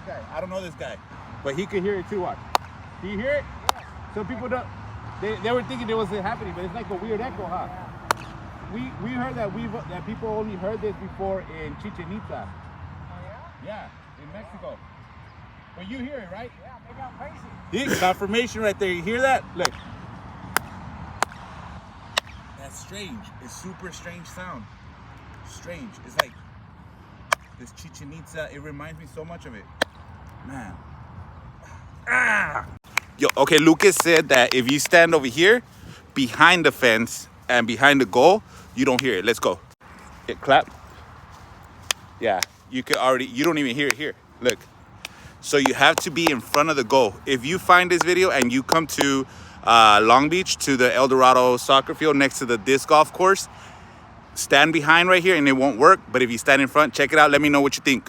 guy. I don't know this guy, but he could hear it too. Watch. Do you hear it? Yeah. So people don't. They were thinking it wasn't happening, but it's like a weird echo, huh? We heard that people only heard this before in Chichen Itza. Oh, yeah? Yeah, in Mexico. But you hear it, right? Yeah, maybe I'm crazy. See, confirmation right there. You hear that? Look. That's strange. It's super strange sound. Strange. It's like this Chichen Itza. It reminds me so much of it. Man. Ah! Yo, okay, Lucas said that if you stand over here, behind the fence and behind the goal, you don't hear it. Let's go. It clap. Yeah, you don't even hear it here. Look. So you have to be in front of the goal. If you find this video and you come to Long Beach, to the El Dorado soccer field next to the disc golf course, stand behind right here and it won't work. But if you stand in front, check it out. Let me know what you think.